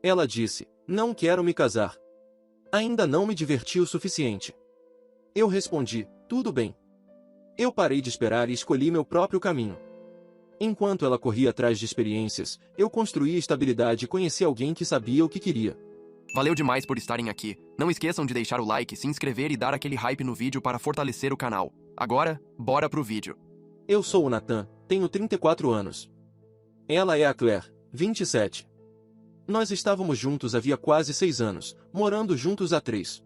Ela disse, não quero me casar. Ainda não me diverti o suficiente. Eu respondi, tudo bem. Eu parei de esperar e escolhi meu próprio caminho. Enquanto ela corria atrás de experiências, eu construí estabilidade e conheci alguém que sabia o que queria. Valeu demais por estarem aqui. Não esqueçam de deixar o like, se inscrever e dar aquele hype no vídeo para fortalecer o canal. Agora, bora pro vídeo. Eu sou o Nathan, tenho 34 anos. Ela é a Claire, 27. Nós estávamos juntos havia quase 6 anos, morando juntos há 3.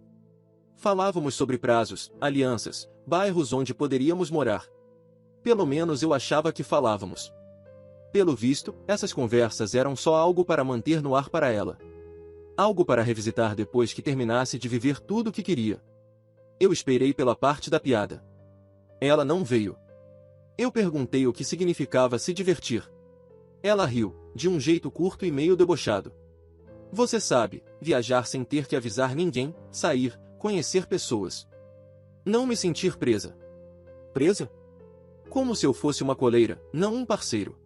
Falávamos sobre prazos, alianças, bairros onde poderíamos morar. Pelo menos eu achava que falávamos. Pelo visto, essas conversas eram só algo para manter no ar para ela. Algo para revisitar depois que terminasse de viver tudo o que queria. Eu esperei pela parte da piada. Ela não veio. Eu perguntei o que significava se divertir. Ela riu, de um jeito curto e meio debochado. Você sabe, viajar sem ter que avisar ninguém, sair, conhecer pessoas. Não me sentir presa. Presa? Como se eu fosse uma coleira, não um parceiro.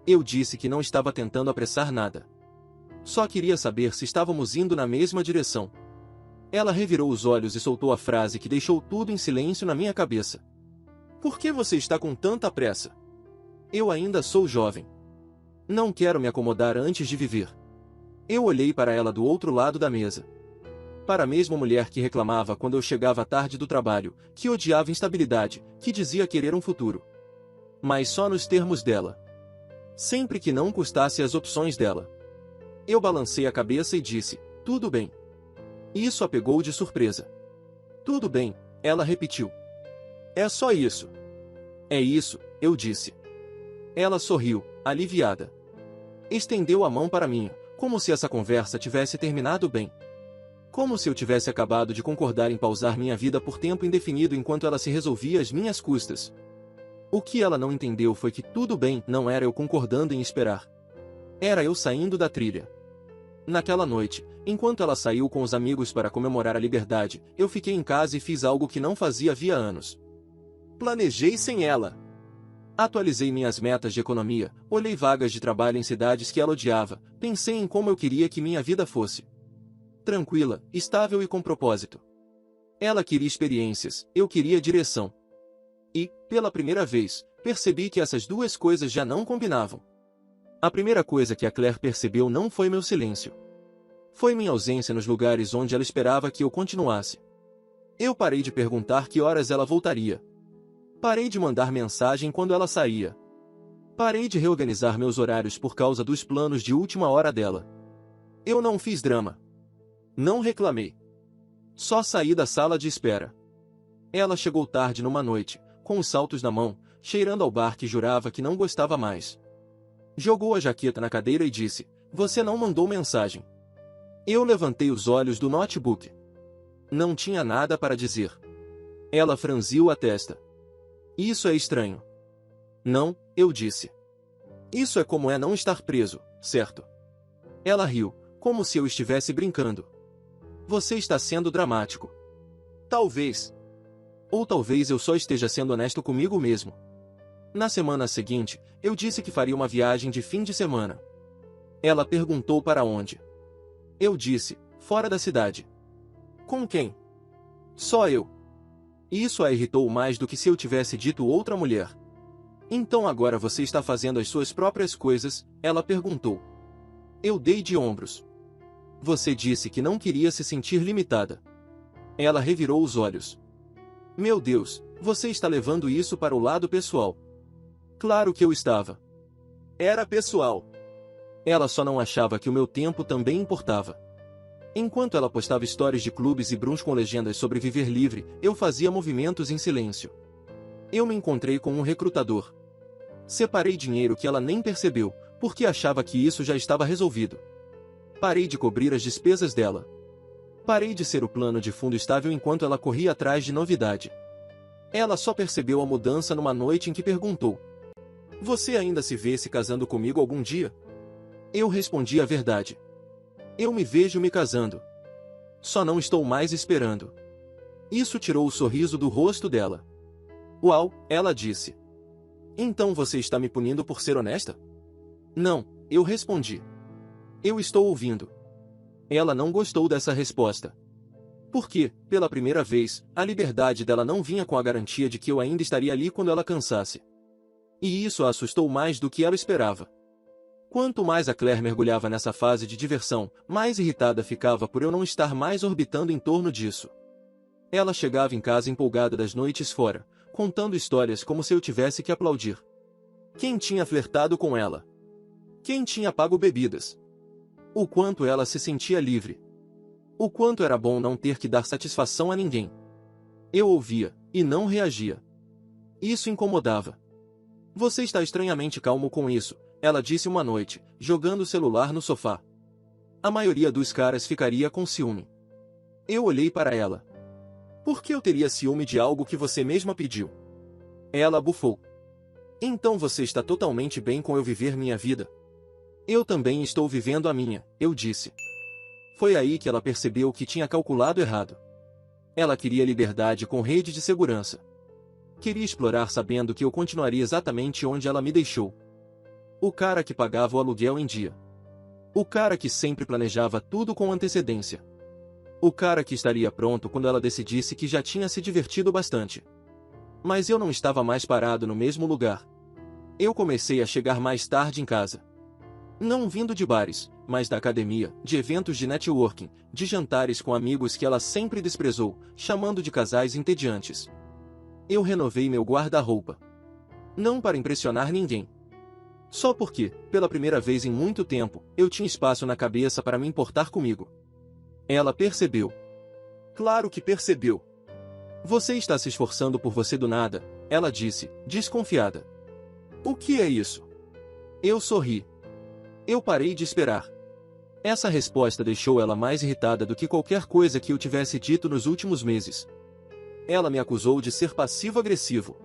Eu disse que não estava tentando apressar nada. Só queria saber se estávamos indo na mesma direção. Ela revirou os olhos e soltou a frase que deixou tudo em silêncio na minha cabeça. Por que você está com tanta pressa? Eu ainda sou jovem. Não quero me acomodar antes de viver. Eu olhei para ela do outro lado da mesa. Para a mesma mulher que reclamava quando eu chegava tarde do trabalho, que odiava instabilidade, que dizia querer um futuro. Mas só nos termos dela. Sempre que não custasse as opções dela. Eu balancei a cabeça e disse, tudo bem. Isso a pegou de surpresa. Tudo bem, ela repetiu. É só isso. É isso, eu disse. Ela sorriu, aliviada. Estendeu a mão para mim, como se essa conversa tivesse terminado bem. Como se eu tivesse acabado de concordar em pausar minha vida por tempo indefinido enquanto ela se resolvia às minhas custas. O que ela não entendeu foi que tudo bem não era eu concordando em esperar. Era eu saindo da trilha. Naquela noite, enquanto ela saiu com os amigos para comemorar a liberdade, eu fiquei em casa e fiz algo que não fazia havia anos. Planejei sem ela. Atualizei minhas metas de economia, olhei vagas de trabalho em cidades que ela odiava, pensei em como eu queria que minha vida fosse. Tranquila, estável e com propósito. Ela queria experiências, eu queria direção. E, pela primeira vez, percebi que essas duas coisas já não combinavam. A primeira coisa que a Claire percebeu não foi meu silêncio. Foi minha ausência nos lugares onde ela esperava que eu continuasse. Eu parei de perguntar que horas ela voltaria. Parei de mandar mensagem quando ela saía. Parei de reorganizar meus horários por causa dos planos de última hora dela. Eu não fiz drama. Não reclamei. Só saí da sala de espera. Ela chegou tarde numa noite, com os saltos na mão, cheirando ao bar que jurava que não gostava mais. Jogou a jaqueta na cadeira e disse, você não mandou mensagem. Eu levantei os olhos do notebook. Não tinha nada para dizer. Ela franziu a testa. Isso é estranho. Não, eu disse. Isso é como é não estar preso, certo? Ela riu, como se eu estivesse brincando. Você está sendo dramático. Talvez. Ou talvez eu só esteja sendo honesto comigo mesmo. Na semana seguinte, eu disse que faria uma viagem de fim de semana. Ela perguntou para onde. Eu disse, fora da cidade. Com quem? Só eu. Isso a irritou mais do que se eu tivesse dito outra mulher. Então agora você está fazendo as suas próprias coisas? Ela perguntou. Eu dei de ombros. Você disse que não queria se sentir limitada. Ela revirou os olhos. Meu Deus, você está levando isso para o lado pessoal. Claro que eu estava. Era pessoal. Ela só não achava que o meu tempo também importava. Enquanto ela postava stories de clubes e brunch com legendas sobre viver livre, eu fazia movimentos em silêncio. Eu me encontrei com um recrutador. Separei dinheiro que ela nem percebeu, porque achava que isso já estava resolvido. Parei de cobrir as despesas dela. Parei de ser o plano de fundo estável enquanto ela corria atrás de novidade. Ela só percebeu a mudança numa noite em que perguntou: você ainda se vê se casando comigo algum dia? Eu respondi a verdade. Eu me vejo me casando. Só não estou mais esperando. Isso tirou o sorriso do rosto dela. Uau, ela disse. Então você está me punindo por ser honesta? Não, eu respondi. Eu estou ouvindo. Ela não gostou dessa resposta. Porque, pela primeira vez, a liberdade dela não vinha com a garantia de que eu ainda estaria ali quando ela cansasse. E isso a assustou mais do que ela esperava. Quanto mais a Claire mergulhava nessa fase de diversão, mais irritada ficava por eu não estar mais orbitando em torno disso. Ela chegava em casa empolgada das noites fora, contando histórias como se eu tivesse que aplaudir. Quem tinha flertado com ela? Quem tinha pago bebidas? O quanto ela se sentia livre. O quanto era bom não ter que dar satisfação a ninguém. Eu ouvia, e não reagia. Isso incomodava. Você está estranhamente calmo com isso, ela disse uma noite, jogando o celular no sofá. A maioria dos caras ficaria com ciúme. Eu olhei para ela. Por que eu teria ciúme de algo que você mesma pediu? Ela bufou. Então você está totalmente bem com eu viver minha vida? Eu também estou vivendo a minha, eu disse. Foi aí que ela percebeu que tinha calculado errado. Ela queria liberdade com rede de segurança. Queria explorar sabendo que eu continuaria exatamente onde ela me deixou. O cara que pagava o aluguel em dia. O cara que sempre planejava tudo com antecedência. O cara que estaria pronto quando ela decidisse que já tinha se divertido bastante. Mas eu não estava mais parado no mesmo lugar. Eu comecei a chegar mais tarde em casa. Não vindo de bares, mas da academia, de eventos de networking, de jantares com amigos que ela sempre desprezou, chamando de casais entediantes. Eu renovei meu guarda-roupa. Não para impressionar ninguém. Só porque, pela primeira vez em muito tempo, eu tinha espaço na cabeça para me importar comigo. Ela percebeu. Claro que percebeu. Você está se esforçando por você do nada, ela disse, desconfiada. O que é isso? Eu sorri. Eu parei de esperar. Essa resposta deixou ela mais irritada do que qualquer coisa que eu tivesse dito nos últimos meses. Ela me acusou de ser passivo-agressivo.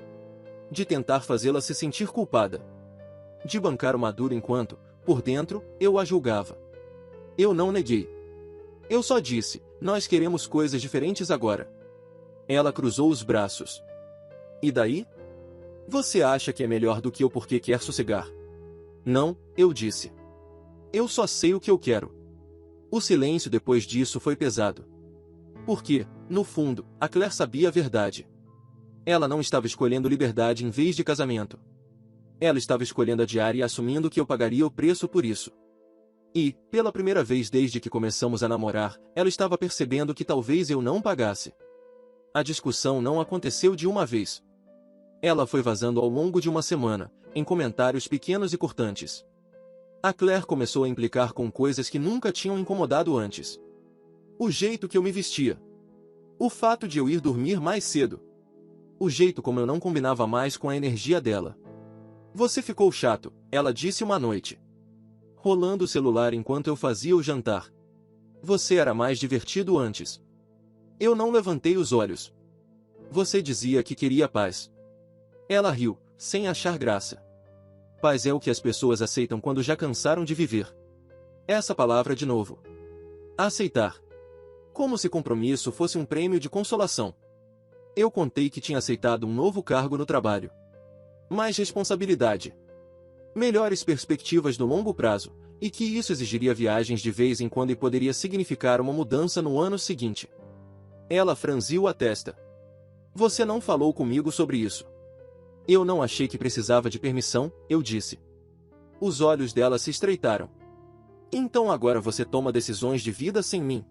De tentar fazê-la se sentir culpada. De bancar o maduro enquanto, por dentro, eu a julgava. Eu não neguei. Eu só disse, nós queremos coisas diferentes agora. Ela cruzou os braços. E daí? Você acha que é melhor do que eu porque quer sossegar? Não, eu disse. Eu só sei o que eu quero. O silêncio depois disso foi pesado. Porque, no fundo, a Claire sabia a verdade. Ela não estava escolhendo liberdade em vez de casamento. Ela estava escolhendo a diária e assumindo que eu pagaria o preço por isso. E, pela primeira vez desde que começamos a namorar, ela estava percebendo que talvez eu não pagasse. A discussão não aconteceu de uma vez. Ela foi vazando ao longo de uma semana, em comentários pequenos e cortantes. A Claire começou a implicar com coisas que nunca tinham incomodado antes. O jeito que eu me vestia. O fato de eu ir dormir mais cedo. O jeito como eu não combinava mais com a energia dela. Você ficou chato, ela disse uma noite. Rolando o celular enquanto eu fazia o jantar. Você era mais divertido antes. Eu não levantei os olhos. Você dizia que queria paz. Ela riu, sem achar graça. Paz é o que as pessoas aceitam quando já cansaram de viver. Essa palavra de novo. Aceitar. Como se compromisso fosse um prêmio de consolação. Eu contei que tinha aceitado um novo cargo no trabalho. Mais responsabilidade. Melhores perspectivas no longo prazo, e que isso exigiria viagens de vez em quando e poderia significar uma mudança no ano seguinte. Ela franziu a testa. Você não falou comigo sobre isso. Eu não achei que precisava de permissão, eu disse. Os olhos dela se estreitaram. Então agora você toma decisões de vida sem mim.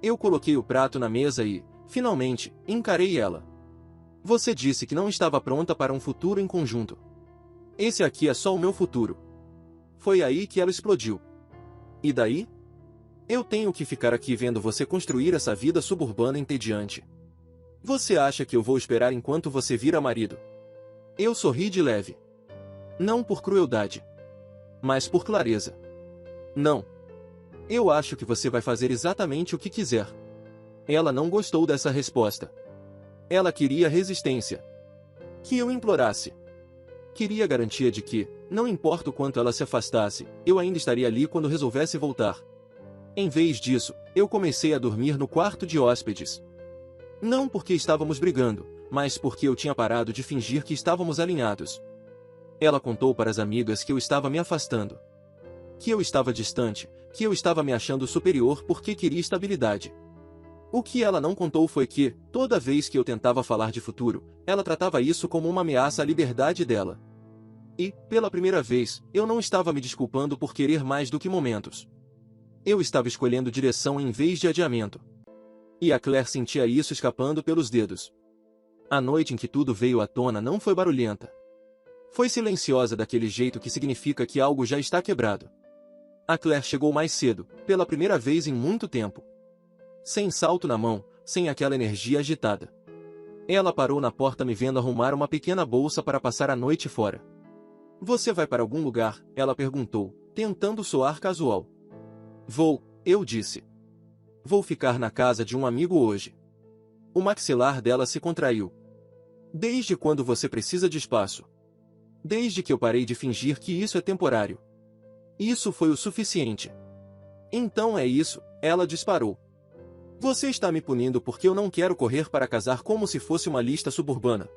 Eu coloquei o prato na mesa e, finalmente, encarei ela. Você disse que não estava pronta para um futuro em conjunto. Esse aqui é só o meu futuro. Foi aí que ela explodiu. E daí? Eu tenho que ficar aqui vendo você construir essa vida suburbana entediante. Você acha que eu vou esperar enquanto você vira marido? Eu sorri de leve. Não por crueldade. Mas por clareza. Não. Eu acho que você vai fazer exatamente o que quiser. Ela não gostou dessa resposta. Ela queria resistência. Que eu implorasse. Queria garantia de que, não importa o quanto ela se afastasse, eu ainda estaria ali quando resolvesse voltar. Em vez disso, eu comecei a dormir no quarto de hóspedes. Não porque estávamos brigando, mas porque eu tinha parado de fingir que estávamos alinhados. Ela contou para as amigas que eu estava me afastando. Que eu estava distante, que eu estava me achando superior porque queria estabilidade. O que ela não contou foi que, toda vez que eu tentava falar de futuro, ela tratava isso como uma ameaça à liberdade dela. E, pela primeira vez, eu não estava me desculpando por querer mais do que momentos. Eu estava escolhendo direção em vez de adiamento. E a Claire sentia isso escapando pelos dedos. A noite em que tudo veio à tona não foi barulhenta. Foi silenciosa daquele jeito que significa que algo já está quebrado. A Claire chegou mais cedo, pela primeira vez em muito tempo. Sem salto na mão, sem aquela energia agitada. Ela parou na porta me vendo arrumar uma pequena bolsa para passar a noite fora. Você vai para algum lugar? Ela perguntou, tentando soar casual. Vou, eu disse. Vou ficar na casa de um amigo hoje. O maxilar dela se contraiu. Desde quando você precisa de espaço? Desde que eu parei de fingir que isso é temporário. Isso foi o suficiente. Então é isso, ela disparou. Você está me punindo porque eu não quero correr para casar como se fosse uma lista suburbana.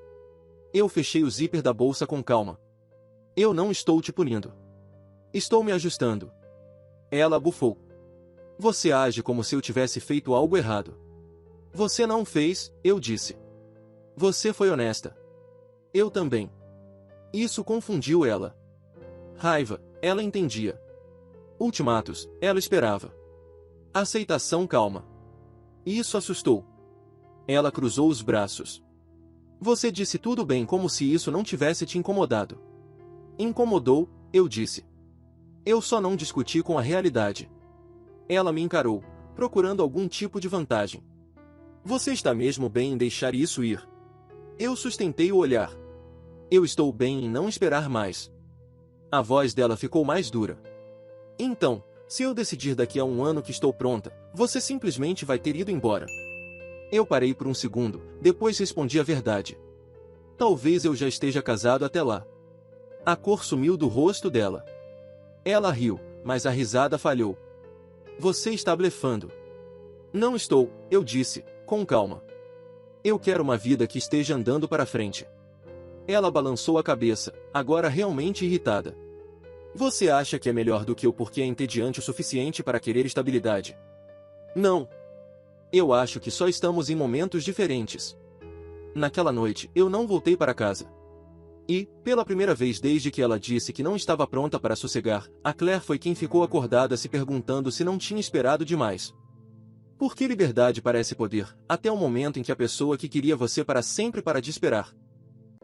Eu fechei o zíper da bolsa com calma. Eu não estou te punindo. Estou me ajustando. Ela bufou. Você age como se eu tivesse feito algo errado. Você não fez, eu disse. Você foi honesta. Eu também. Isso confundiu ela. Raiva, ela entendia. Ultimatos, ela esperava. Aceitação calma. Isso assustou. Ela cruzou os braços. Você disse tudo bem como se isso não tivesse te incomodado. Incomodou, eu disse. Eu só não discuti com a realidade. Ela me encarou, procurando algum tipo de vantagem. Você está mesmo bem em deixar isso ir? Eu sustentei o olhar. Eu estou bem em não esperar mais. A voz dela ficou mais dura. Então, se eu decidir daqui a um ano que estou pronta, você simplesmente vai ter ido embora. Eu parei por um segundo, depois respondi a verdade. Talvez eu já esteja casado até lá. A cor sumiu do rosto dela. Ela riu, mas a risada falhou. Você está blefando. Não estou, eu disse, com calma. Eu quero uma vida que esteja andando para frente. Ela balançou a cabeça, agora realmente irritada. Você acha que é melhor do que eu porque é entediante o suficiente para querer estabilidade? Não. Eu acho que só estamos em momentos diferentes. Naquela noite, eu não voltei para casa. E, pela primeira vez desde que ela disse que não estava pronta para sossegar, a Claire foi quem ficou acordada se perguntando se não tinha esperado demais. Porque liberdade parece poder, até o momento em que a pessoa que queria você para sempre para de esperar.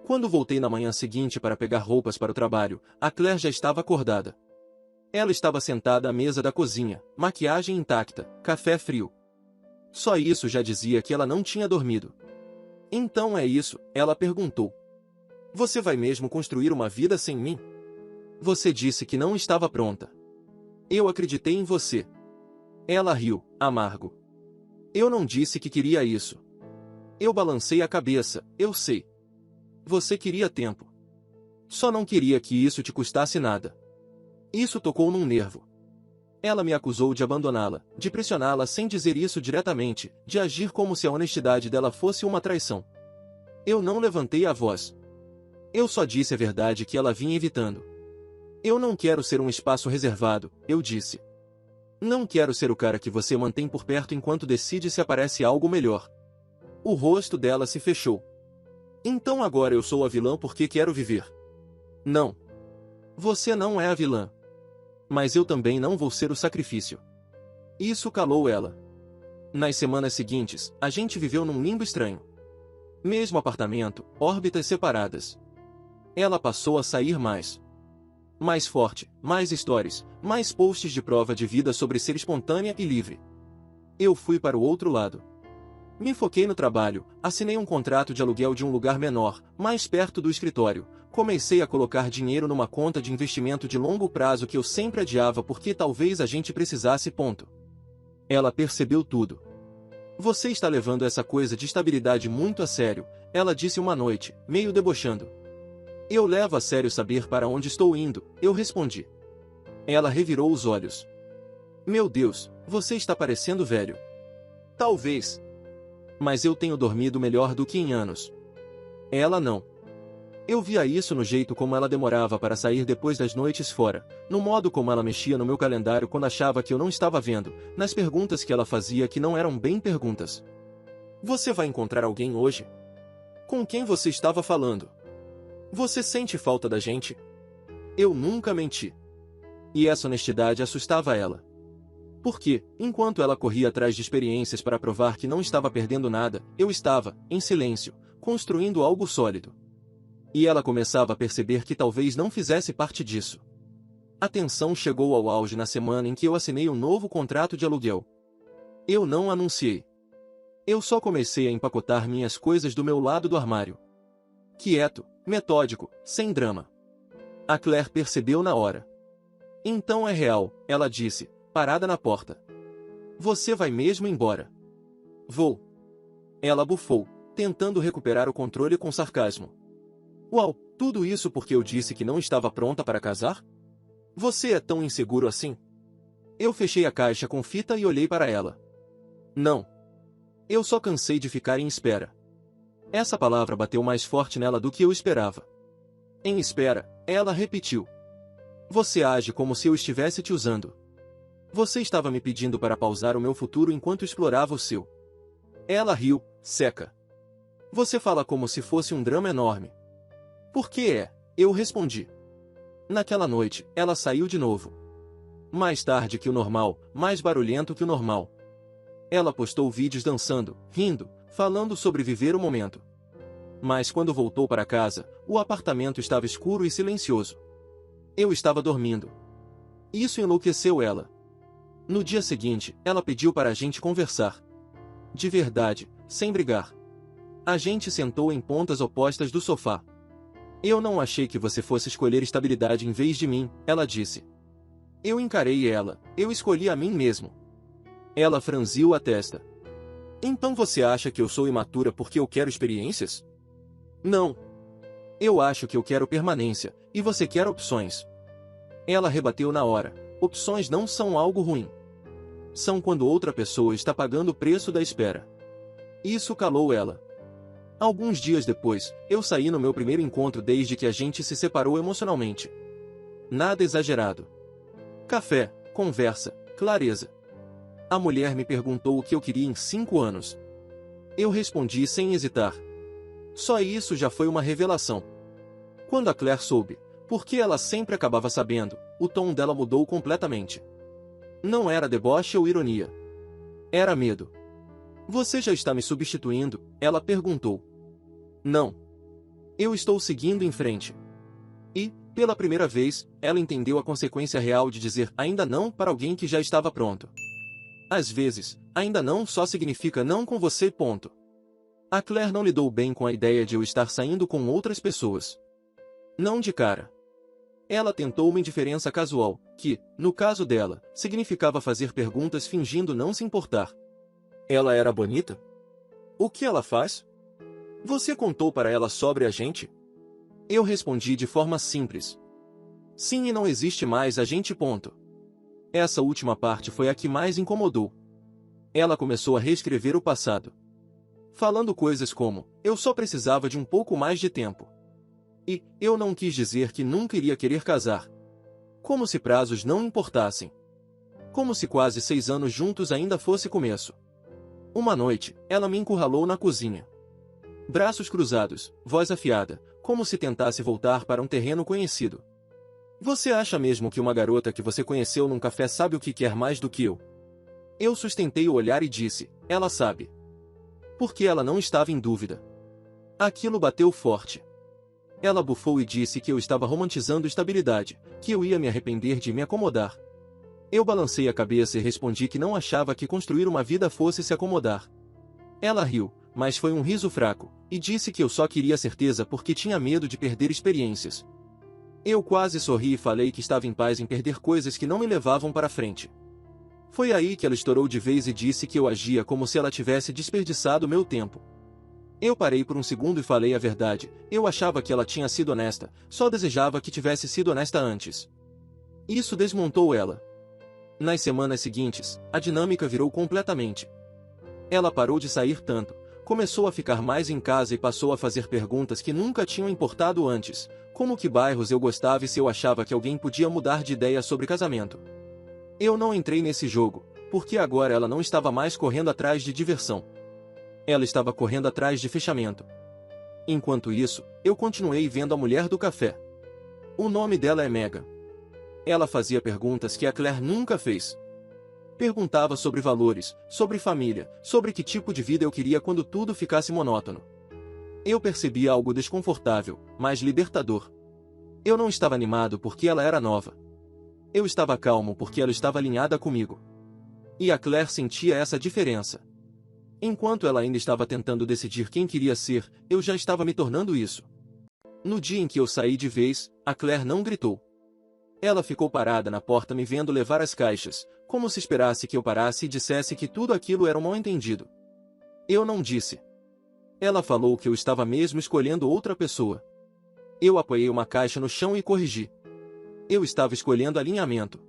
Quando voltei na manhã seguinte para pegar roupas para o trabalho, a Claire já estava acordada. Ela estava sentada à mesa da cozinha, maquiagem intacta, café frio. Só isso já dizia que ela não tinha dormido. Então é isso, ela perguntou. Você vai mesmo construir uma vida sem mim? Você disse que não estava pronta. Eu acreditei em você. Ela riu, amargo. Eu não disse que queria isso. Eu balancei a cabeça, eu sei. Você queria tempo. Só não queria que isso te custasse nada. Isso tocou num nervo. Ela me acusou de abandoná-la, de pressioná-la sem dizer isso diretamente, de agir como se a honestidade dela fosse uma traição. Eu não levantei a voz. Eu só disse a verdade que ela vinha evitando. Eu não quero ser um espaço reservado, eu disse. Não quero ser o cara que você mantém por perto enquanto decide se aparece algo melhor. O rosto dela se fechou. Então agora eu sou a vilã porque quero viver. Não. Você não é a vilã. Mas eu também não vou ser o sacrifício. Isso calou ela. Nas semanas seguintes, a gente viveu num limbo estranho. Mesmo apartamento, órbitas separadas. Ela passou a sair mais. Mais forte, mais stories, mais posts de prova de vida sobre ser espontânea e livre. Eu fui para o outro lado. Me foquei no trabalho, assinei um contrato de aluguel de um lugar menor, mais perto do escritório. Comecei a colocar dinheiro numa conta de investimento de longo prazo que eu sempre adiava porque talvez a gente precisasse. Ela percebeu tudo. Você está levando essa coisa de estabilidade muito a sério, ela disse uma noite, meio debochando. Eu levo a sério saber para onde estou indo, eu respondi. Ela revirou os olhos. Meu Deus, você está parecendo velho. Talvez. Mas eu tenho dormido melhor do que em anos. Ela não. Eu via isso no jeito como ela demorava para sair depois das noites fora, no modo como ela mexia no meu calendário quando achava que eu não estava vendo, nas perguntas que ela fazia que não eram bem perguntas. Você vai encontrar alguém hoje? Com quem você estava falando? Você sente falta da gente? Eu nunca menti. E essa honestidade assustava ela. Porque, enquanto ela corria atrás de experiências para provar que não estava perdendo nada, eu estava, em silêncio, construindo algo sólido. E ela começava a perceber que talvez não fizesse parte disso. A tensão chegou ao auge na semana em que eu assinei um novo contrato de aluguel. Eu não anunciei. Eu só comecei a empacotar minhas coisas do meu lado do armário. Quieto, metódico, sem drama. A Claire percebeu na hora. Então é real, ela disse, parada na porta. Você vai mesmo embora? Vou. Ela bufou, tentando recuperar o controle com sarcasmo. Uau, tudo isso porque eu disse que não estava pronta para casar? Você é tão inseguro assim? Eu fechei a caixa com fita e olhei para ela. Não. Eu só cansei de ficar em espera. Essa palavra bateu mais forte nela do que eu esperava. Em espera, ela repetiu. Você age como se eu estivesse te usando. Você estava me pedindo para pausar o meu futuro enquanto explorava o seu. Ela riu, seca. Você fala como se fosse um drama enorme. Por que é? Eu respondi. Naquela noite, ela saiu de novo. Mais tarde que o normal, mais barulhento que o normal. Ela postou vídeos dançando, rindo, falando sobre viver o momento. Mas quando voltou para casa, o apartamento estava escuro e silencioso. Eu estava dormindo. Isso enlouqueceu ela. No dia seguinte, ela pediu para a gente conversar. De verdade, sem brigar. A gente sentou em pontas opostas do sofá. Eu não achei que você fosse escolher estabilidade em vez de mim, ela disse. Eu encarei ela, eu escolhi a mim mesmo. Ela franziu a testa. Então você acha que eu sou imatura porque eu quero experiências? Não. Eu acho que eu quero permanência, e você quer opções. Ela rebateu na hora. Opções não são algo ruim. São quando outra pessoa está pagando o preço da espera. Isso calou ela. Alguns dias depois, eu saí no meu primeiro encontro desde que a gente se separou emocionalmente. Nada exagerado. Café, conversa, clareza. A mulher me perguntou o que eu queria em 5 anos. Eu respondi sem hesitar. Só isso já foi uma revelação. Quando a Claire soube, porque ela sempre acabava sabendo, o tom dela mudou completamente. Não era deboche ou ironia. Era medo. Você já está me substituindo? Ela perguntou. Não. Eu estou seguindo em frente. E, pela primeira vez, ela entendeu a consequência real de dizer ainda não para alguém que já estava pronto. Às vezes, ainda não só significa não com você, ponto. A Claire não lidou bem com a ideia de eu estar saindo com outras pessoas. Não de cara. Ela tentou uma indiferença casual, que, no caso dela, significava fazer perguntas fingindo não se importar. Ela era bonita? O que ela faz? Você contou para ela sobre a gente? Eu respondi de forma simples. Sim, e não existe mais a gente, ponto. Essa última parte foi a que mais incomodou. Ela começou a reescrever o passado. Falando coisas como, eu só precisava de um pouco mais de tempo. E, eu não quis dizer que nunca iria querer casar. Como se prazos não importassem. Como se quase 6 anos juntos ainda fosse começo. Uma noite, ela me encurralou na cozinha. Braços cruzados, voz afiada, como se tentasse voltar para um terreno conhecido. Você acha mesmo que uma garota que você conheceu num café sabe o que quer mais do que eu? Eu sustentei o olhar e disse, ela sabe. Porque ela não estava em dúvida. Aquilo bateu forte. Ela bufou e disse que eu estava romantizando estabilidade, que eu ia me arrepender de me acomodar. Eu balancei a cabeça e respondi que não achava que construir uma vida fosse se acomodar. Ela riu, mas foi um riso fraco, e disse que eu só queria certeza porque tinha medo de perder experiências. Eu quase sorri e falei que estava em paz em perder coisas que não me levavam para frente. Foi aí que ela estourou de vez e disse que eu agia como se ela tivesse desperdiçado meu tempo. Eu parei por um segundo e falei a verdade, eu achava que ela tinha sido honesta, só desejava que tivesse sido honesta antes. Isso desmontou ela. Nas semanas seguintes, a dinâmica virou completamente. Ela parou de sair tanto, Começou a ficar mais em casa e passou a fazer perguntas que nunca tinham importado antes, como que bairros eu gostava e se eu achava que alguém podia mudar de ideia sobre casamento. Eu não entrei nesse jogo, porque agora ela não estava mais correndo atrás de diversão. Ela estava correndo atrás de fechamento. Enquanto isso, eu continuei vendo a mulher do café. O nome dela é Megan. Ela fazia perguntas que a Claire nunca fez. Perguntava sobre valores, sobre família, sobre que tipo de vida eu queria quando tudo ficasse monótono. Eu percebia algo desconfortável, mas libertador. Eu não estava animado porque ela era nova. Eu estava calmo porque ela estava alinhada comigo. E a Claire sentia essa diferença. Enquanto ela ainda estava tentando decidir quem queria ser, eu já estava me tornando isso. No dia em que eu saí de vez, a Claire não gritou. Ela ficou parada na porta me vendo levar as caixas, como se esperasse que eu parasse e dissesse que tudo aquilo era um mal-entendido. Eu não disse. Ela falou que eu estava mesmo escolhendo outra pessoa. Eu apoiei uma caixa no chão e corrigi. Eu estava escolhendo alinhamento.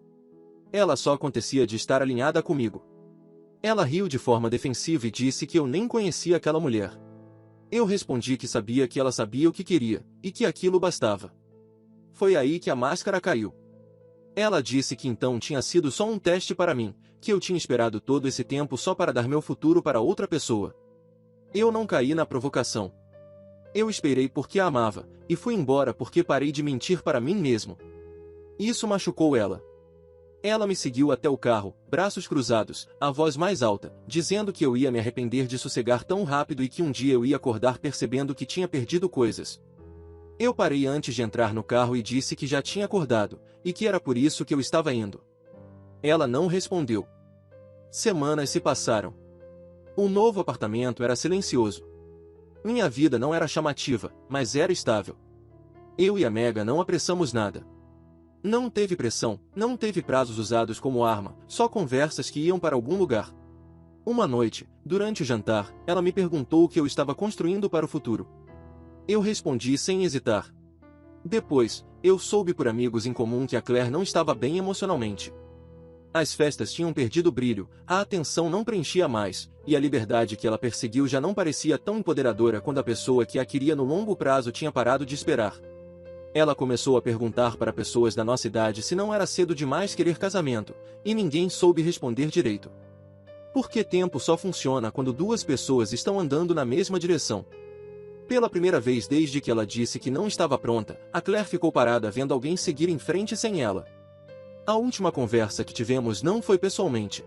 Ela só acontecia de estar alinhada comigo. Ela riu de forma defensiva e disse que eu nem conhecia aquela mulher. Eu respondi que sabia que ela sabia o que queria, e que aquilo bastava. Foi aí que a máscara caiu. Ela disse que então tinha sido só um teste para mim, que eu tinha esperado todo esse tempo só para dar meu futuro para outra pessoa. Eu não caí na provocação. Eu esperei porque a amava, e fui embora porque parei de mentir para mim mesmo. Isso machucou ela. Ela me seguiu até o carro, braços cruzados, a voz mais alta, dizendo que eu ia me arrepender de sossegar tão rápido e que um dia eu ia acordar percebendo que tinha perdido coisas. Eu parei antes de entrar no carro e disse que já tinha acordado, e que era por isso que eu estava indo. Ela não respondeu. Semanas se passaram. O novo apartamento era silencioso. Minha vida não era chamativa, mas era estável. Eu e a Megan não apressamos nada. Não teve pressão, não teve prazos usados como arma, só conversas que iam para algum lugar. Uma noite, durante o jantar, ela me perguntou o que eu estava construindo para o futuro. Eu respondi sem hesitar. Depois, eu soube por amigos em comum que a Claire não estava bem emocionalmente. As festas tinham perdido o brilho, a atenção não preenchia mais, e a liberdade que ela perseguiu já não parecia tão empoderadora quando a pessoa que a queria no longo prazo tinha parado de esperar. Ela começou a perguntar para pessoas da nossa idade se não era cedo demais querer casamento, e ninguém soube responder direito. Porque tempo só funciona quando duas pessoas estão andando na mesma direção. Pela primeira vez desde que ela disse que não estava pronta, a Claire ficou parada vendo alguém seguir em frente sem ela. A última conversa que tivemos não foi pessoalmente.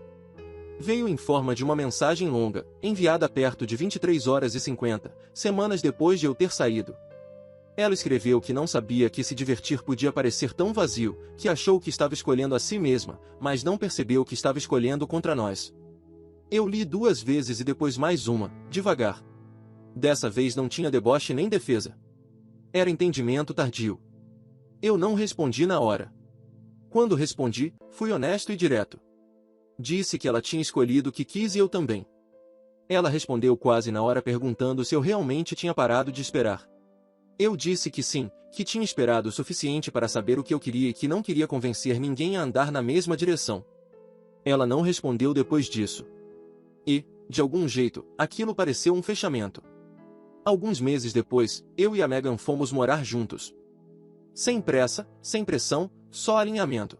Veio em forma de uma mensagem longa, enviada perto de 23h50, semanas depois de eu ter saído. Ela escreveu que não sabia que se divertir podia parecer tão vazio, que achou que estava escolhendo a si mesma, mas não percebeu que estava escolhendo contra nós. Eu li 2 vezes e depois mais uma, devagar. Dessa vez não tinha deboche nem defesa. Era entendimento tardio. Eu não respondi na hora. Quando respondi, fui honesto e direto. Disse que ela tinha escolhido o que quis e eu também. Ela respondeu quase na hora perguntando se eu realmente tinha parado de esperar. Eu disse que sim, que tinha esperado o suficiente para saber o que eu queria e que não queria convencer ninguém a andar na mesma direção. Ela não respondeu depois disso. E, de algum jeito, aquilo pareceu um fechamento. Alguns meses depois, eu e a Megan fomos morar juntos. Sem pressa, sem pressão, só alinhamento.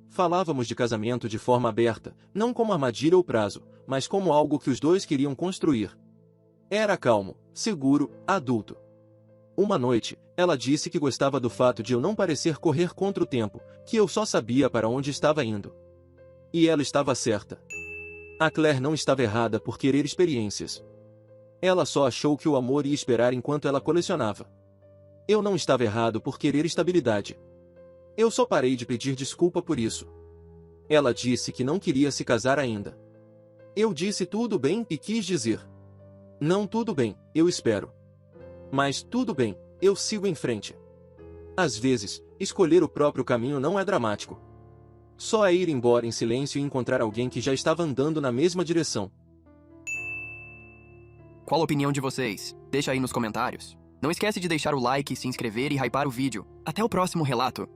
Falávamos de casamento de forma aberta, não como armadilha ou prazo, mas como algo que os dois queriam construir. Era calmo, seguro, adulto. Uma noite, ela disse que gostava do fato de eu não parecer correr contra o tempo, que eu só sabia para onde estava indo. E ela estava certa. A Claire não estava errada por querer experiências. Ela só achou que o amor ia esperar enquanto ela colecionava. Eu não estava errado por querer estabilidade. Eu só parei de pedir desculpa por isso. Ela disse que não queria se casar ainda. Eu disse tudo bem e quis dizer: não tudo bem, eu espero. Mas tudo bem, eu sigo em frente. Às vezes, escolher o próprio caminho não é dramático. Só é ir embora em silêncio e encontrar alguém que já estava andando na mesma direção. Qual a opinião de vocês? Deixa aí nos comentários. Não esquece de deixar o like, se inscrever e hypar o vídeo. Até o próximo relato!